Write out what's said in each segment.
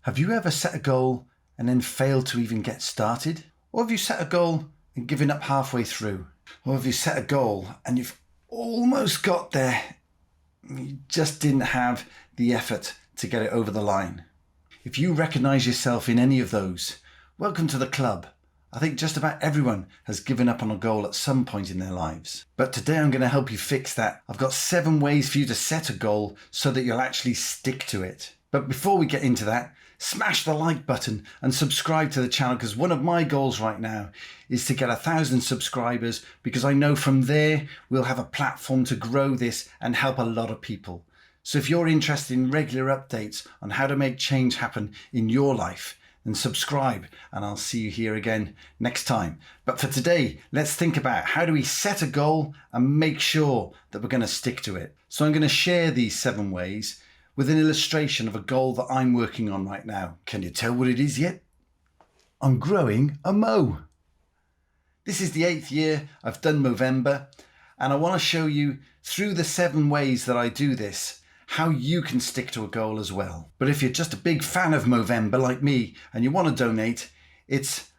Have you ever set a goal and then failed to even get started? Or have you set a goal and given up halfway through? Or have you set a goal and you've almost got there, you just didn't have the effort to get it over the line? If you recognize yourself in any of those, welcome to the club. I think just about everyone has given up on a goal at some point in their lives. But today I'm going to help you fix that. I've got 7 ways for you to set a goal so that you'll actually stick to it. But before we get into that, smash the like button and subscribe to the channel, because one of my goals right now is to get 1,000 subscribers, because I know from there we'll have a platform to grow this and help a lot of people. So if you're interested in regular updates on how to make change happen in your life, then subscribe, and I'll see you here again next time. But for today, let's think about how do we set a goal and make sure that we're going to stick to it. So I'm going to share these 7 ways with an illustration of a goal that I'm working on right now. Can you tell what it is yet? I'm growing a mow. This is the 8th year I've done Movember, and I want to show you through the 7 ways that I do this, how you can stick to a goal as well. But if you're just a big fan of Movember like me and you want to donate, it's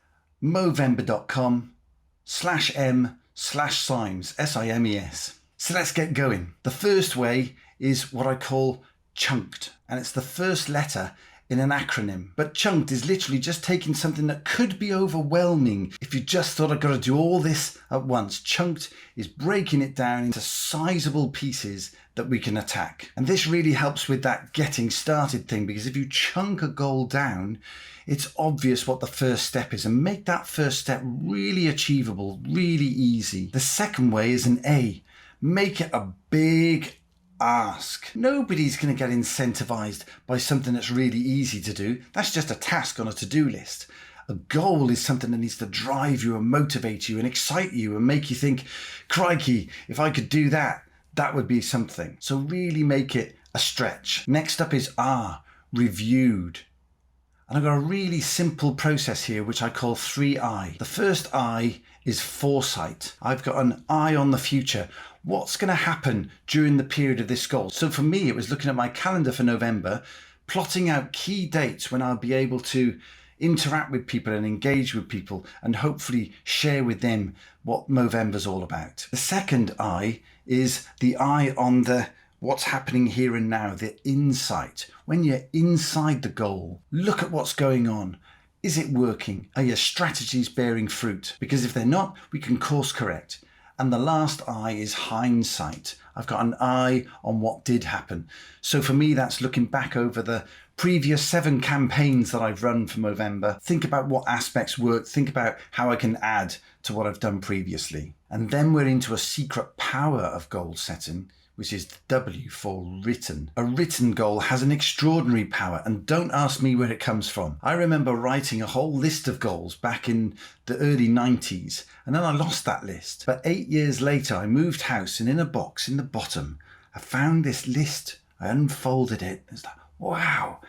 movember.com/m/simes, S-I-M-E-S. So let's get going. The first way is what I call chunked, and it's the first letter in an acronym. But chunked is literally just taking something that could be overwhelming if you just thought I've got to do all this at once. Chunked is breaking it down into sizable pieces that we can attack. And this really helps with that getting started thing, because if you chunk a goal down, it's obvious what the first step is, and make that first step really achievable, really easy. The second way is an A. Make it a big ask. Nobody's going to get incentivized by something that's really easy to do. That's just a task on a to-do list. A goal is something that needs to drive you and motivate you and excite you and make you think, crikey, if I could do that, that would be something. So really make it a stretch. Next up is R, reviewed. And I've got a really simple process here, which I call 3I. The first I is foresight. I've got an eye on the future. What's going to happen during the period of this goal? So for me, it was looking at my calendar for November, plotting out key dates when I'll be able to interact with people and engage with people and hopefully share with them what Movember's all about. The second I is the eye on the what's happening here and now, the insight. When you're inside the goal, look at what's going on. Is it working? Are your strategies bearing fruit? Because if they're not, we can course correct. And the last I is hindsight. I've got an eye on what did happen. So for me, that's looking back over the previous 7 campaigns that I've run for Movember. Think about what aspects work. Think about how I can add to what I've done previously. And then we're into a secret power of goal setting, which is the W for written. A written goal has an extraordinary power, and don't ask me where it comes from. I remember writing a whole list of goals back in the early 90s, and then I lost that list. But 8 years later, I moved house, and in a box in the bottom, I found this list. I unfolded it. It's like, wow.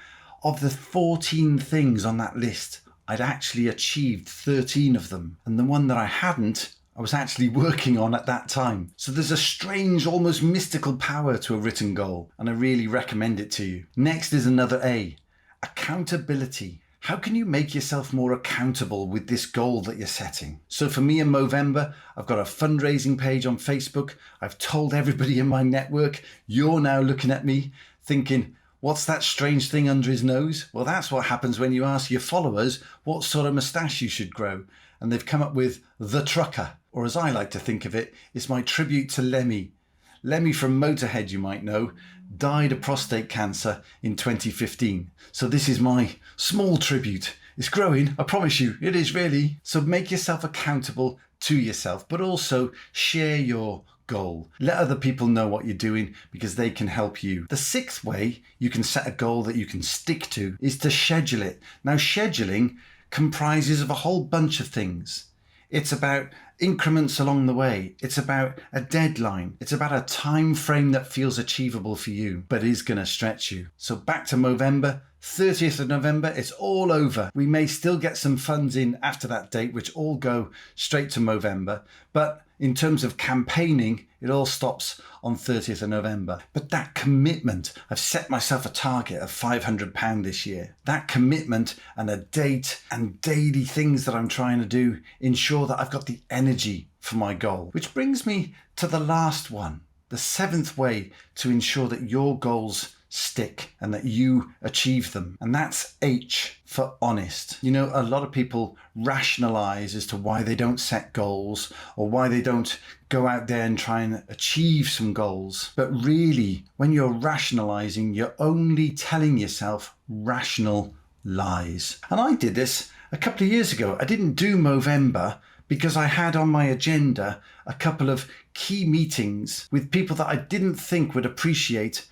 Of the 14 things on that list, I'd actually achieved 13 of them. And the one that I hadn't, I was actually working on at that time. So there's a strange, almost mystical power to a written goal, and I really recommend it to you. Next is another A, accountability. How can you make yourself more accountable with this goal that you're setting? So for me in Movember, I've got a fundraising page on Facebook. I've told everybody in my network. You're now looking at me thinking, what's that strange thing under his nose? Well, that's what happens when you ask your followers what sort of moustache you should grow. And they've come up with the trucker, or as I like to think of it, it's my tribute to Lemmy. Lemmy from Motorhead, you might know, died of prostate cancer in 2015. So this is my small tribute. It's growing, I promise you, it is really. So make yourself accountable to yourself, but also share your goal. Let other people know what you're doing, because they can help you. The 6th way you can set a goal that you can stick to is to schedule it. Now, scheduling comprises of a whole bunch of things. It's about increments along the way. It's about a deadline. It's about a time frame that feels achievable for you, but is going to stretch you. So back to Movember, 30th of November, it's all over. We may still get some funds in after that date, which all go straight to Movember. But in terms of campaigning, it all stops on 30th of November. But that commitment, I've set myself a target of £500 this year. That commitment and a date and daily things that I'm trying to do ensure that I've got the energy for my goal. Which brings me to the last one, the 7th way to ensure that your goals stick and that you achieve them. And that's H for honest. You know, a lot of people rationalize as to why they don't set goals or why they don't go out there and try and achieve some goals. But really, when you're rationalizing, you're only telling yourself rational lies. And I did this a couple of years ago. I didn't do Movember because I had on my agenda a couple of key meetings with people that I didn't think would appreciate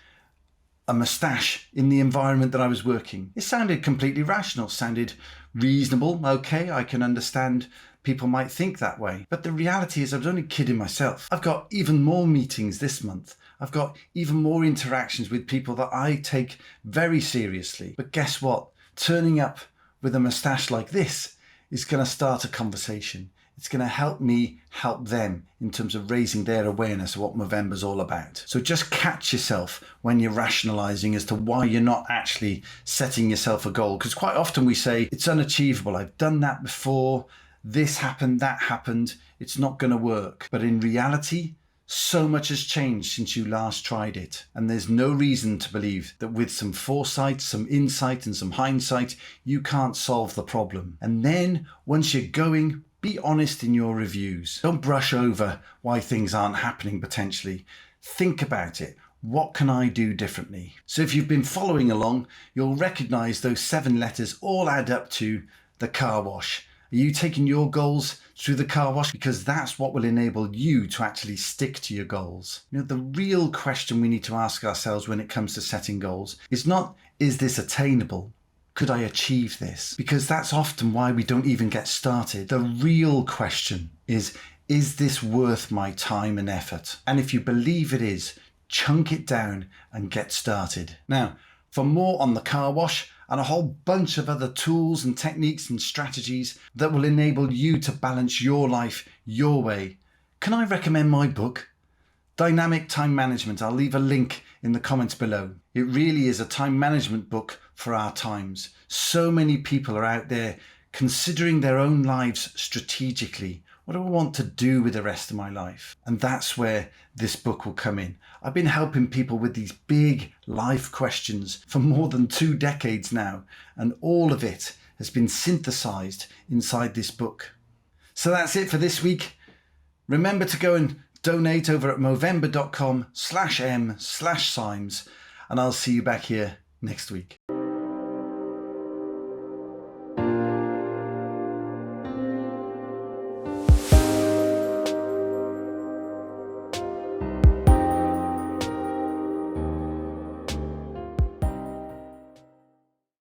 a moustache in the environment that I was working. It sounded completely rational, sounded reasonable. Okay, I can understand people might think that way. But the reality is I was only kidding myself. I've got even more meetings this month. I've got even more interactions with people that I take very seriously. But guess what? Turning up with a moustache like this is going to start a conversation. It's going to help me help them in terms of raising their awareness of what Movember's all about. So just catch yourself when you're rationalizing as to why you're not actually setting yourself a goal. Because quite often we say, it's unachievable. I've done that before. This happened, that happened. It's not going to work. But in reality, so much has changed since you last tried it. And there's no reason to believe that with some foresight, some insight and some hindsight, you can't solve the problem. And then once you're going, be honest in your reviews. Don't brush over why things aren't happening potentially. Think about it. What can I do differently? So if you've been following along, you'll recognize those 7 letters all add up to the car wash. Are you taking your goals through the car wash? Because that's what will enable you to actually stick to your goals. You know, the real question we need to ask ourselves when it comes to setting goals is not, is this attainable? Could I achieve this? Because that's often why we don't even get started. The real question is this worth my time and effort? And if you believe it is, chunk it down and get started. Now, for more on the car wash and a whole bunch of other tools and techniques and strategies that will enable you to balance your life your way, can I recommend my book? Dynamic Time Management. I'll leave a link in the comments below. It really is a time management book for our times. So many people are out there considering their own lives strategically. What do I want to do with the rest of my life? And that's where this book will come in. I've been helping people with these big life questions for more than 2 decades now, and all of it has been synthesized inside this book. So that's it for this week. Remember to go and donate over at movember.com/m/Symes, and I'll see you back here next week.